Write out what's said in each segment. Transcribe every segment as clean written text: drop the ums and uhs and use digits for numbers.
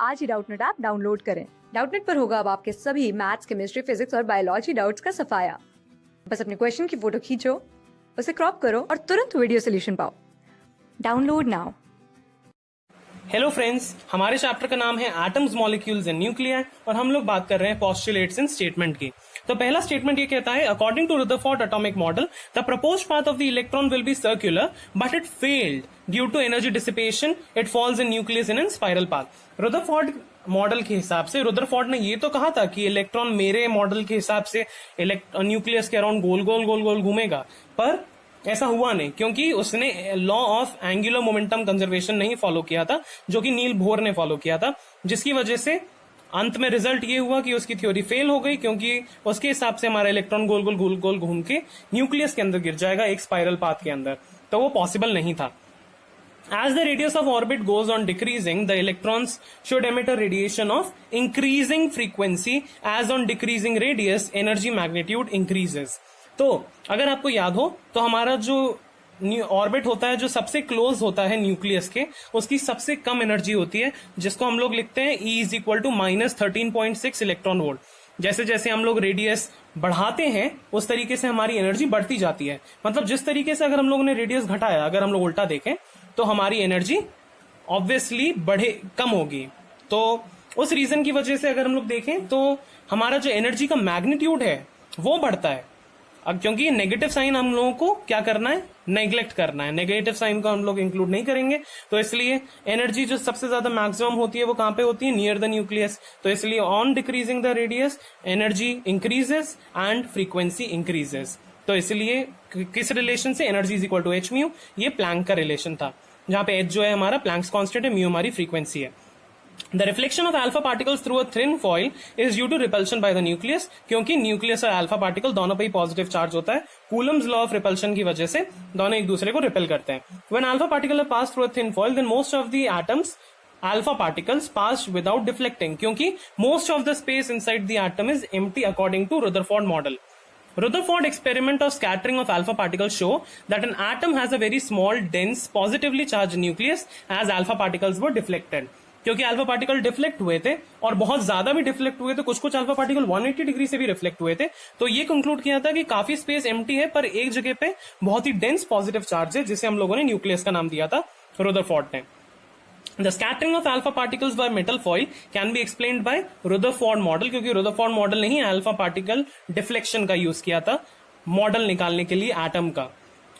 आज ही Doubtnut app download करें। Doubtnut पर होगा अब आपके सभी मैथ्स, केमिस्ट्री, फिजिक्स और बायोलॉजी डाउट्स का सफाया। बस अपने क्वेश्चन की फोटो खींचो, उसे क्रॉप करो और तुरंत वीडियो सोल्यूशन पाओ। Download now. हेलो फ्रेंड्स, हमारे चैप्टर का नाम है एटम्स, मॉलिक्यूल्स एंड न्यूक्लियाई और हम लोग बात कर रहे हैं पोस्टुलेट्स एंड स्टेटमेंट की। तो पहला स्टेटमेंट ये कहता है, according to Rutherford atomic model the proposed path of the electron will be circular but it failed due to energy dissipation, it falls in nucleus in spiral path. Rutherford model के हिसाब से Rutherford ने ये तो कहा था कि electron मेरे मॉडल के हिसाब से न्यूक्लियस के अराउंड गोल गोल गोल गोल घूमेगा, पर ऐसा हुआ नहीं क्योंकि उसने law of angular momentum conservation नहीं फॉलो किया था, जो कि नील बोर ने फॉलो किया था, जिसकी वजह से अंत में रिजल्ट ये हुआ कि उसकी थ्योरी फेल हो गई, क्योंकि उसके हिसाब से हमारा इलेक्ट्रॉन गोल गोल गोल गोल घूम के न्यूक्लियस के अंदर गिर जाएगा एक स्पाइरल पाथ के अंदर, तो वो पॉसिबल नहीं था। As the radius of orbit goes on decreasing, the electrons should emit a radiation of increasing frequency. As on decreasing radius, energy magnitude increases. तो अगर आपको याद हो तो हमारा जो ऑर्बिट होता है, जो सबसे क्लोज होता है न्यूक्लियस के, उसकी सबसे कम एनर्जी होती है, जिसको हम लोग लिखते हैं E is equal to -13.6 electron volt. जैसे जैसे हम लोग रेडियस बढ़ाते हैं उस तरीके से हमारी एनर्जी बढ़ती जाती है। मतलब जिस तरीके से अगर हम लोगों ने रेडियस घटाया, अगर हम लोग उल्टा देखें तो हमारी एनर्जी ऑब्वियसली कम होगी। तो उस रीजन की वजह से अगर हम लोग देखें तो हमारा जो एनर्जी का मैग्नीट्यूड है वो बढ़ता है। अब क्योंकि नेगेटिव साइन हम लोगों को क्या करना है, नेग्लेक्ट करना है, नेगेटिव साइन को हम लोग इंक्लूड नहीं करेंगे, तो इसलिए एनर्जी जो सबसे ज्यादा मैक्सिमम होती है वो कहां पे होती है, नियर द न्यूक्लियस। तो इसलिए on decreasing the radius energy increases and frequency increases. तो इसलिए किस रिलेशन से, energy is equal to h mu, ये प्लैंक का रिलेशन था, जहां पे एच जो है हमारा प्लैंक्स कांस्टेंट है, म्यू हमारी फ्रीक्वेंसी है। The reflection of alpha particles through a thin foil is due to repulsion by the nucleus, क्योंकि न्यूक्लियस और अल्फा पार्टिकल दोनों पे ही पॉजिटिव चार्ज होता है। कूलम्स लॉ ऑफ रिपल्शन की वजह से दोनों एक दूसरे को रिपेल करते हैं। When alpha particle pass through a thin foil, then most of the atoms alpha particles pass without deflecting, क्योंकि most of the space inside the atom is empty according to Rutherford model. Rutherford experiment of scattering of alpha particles show that an atom has a very small, dense, positively charged nucleus as alpha particles were deflected. क्योंकि alpha particle deflect हुए थे और बहुत ज्यादा भी deflect हुए थे, कुछ कुछ अल्फा पार्टिकल 180 डिग्री से भी रिफ्लेक्ट हुए थे, तो ये कंक्लूड किया था कि काफी स्पेस एम्प्टी है, पर एक जगह पे बहुत ही डेंस पॉजिटिव चार्ज है, जिसे हम लोगों ने न्यूक्लियस का नाम दिया था रुदरफोर्ड ने। The scattering of alpha particles by metal foil can be explained by Rutherford model, क्योंकि Rutherford model ने ही अल्फा पार्टिकल डिफ्लेक्शन का यूज किया था मॉडल निकालने के लिए एटम का।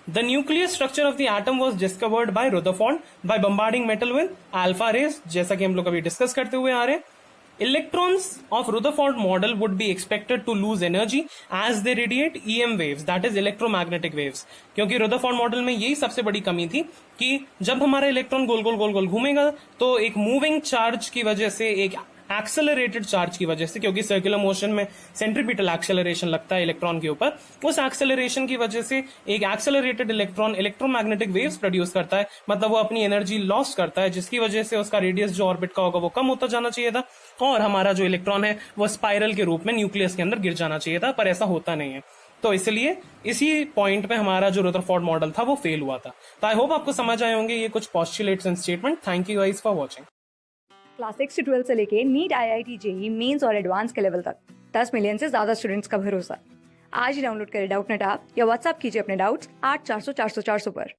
The nucleus structure of the atom was discovered by Rutherford by bombarding metal with alpha rays, जैसा कि हम लोग अभी डिस्कस करते हुए आ रहे हैं। Electrons of Rutherford model would be expected to lose energy as they radiate EM waves, that is electromagnetic waves, क्योंकि Rutherford मॉडल में यही सबसे बड़ी कमी थी कि जब हमारा इलेक्ट्रॉन गोल गोल गोल गोल घूमेगा तो एक मूविंग चार्ज की वजह से, एक एक्सेलरेटेड चार्ज की वजह से, क्योंकि सर्कुलर मोशन में सेंट्रीपिटल एक्सेलरेशन लगता है इलेक्ट्रॉन के ऊपर, उस एक्सेलरेशन की वजह से एक accelerated electron electromagnetic waves produce करता है, मतलब वो अपनी एनर्जी लॉस करता है, जिसकी वजह से उसका रेडियस जो ऑर्बिट का होगा वो कम होता जाना चाहिए था और हमारा जो इलेक्ट्रॉन है वो स्पाइरल के रूप में न्यूक्लियस के अंदर गिर जाना चाहिए था, पर ऐसा होता नहीं है। तो इसलिए इसी पॉइंट पे हमारा जो रुदरफोर्ड मॉडल था वो फेल हुआ था। तो आई होप आपको समझ आए होंगे ये कुछ postulates and statement. Thank you guys for watching. Class 6 से 12 से लेके नीट, IIT, JEE मेंस और एडवांस के लेवल तक 10 मिलियन से ज्यादा स्टूडेंट्स का भरोसा। आज ही डाउनलोड करें डाउटनेट ऐप या व्हाट्सएप कीजिए अपने डाउट्स 8400 400 400 पर।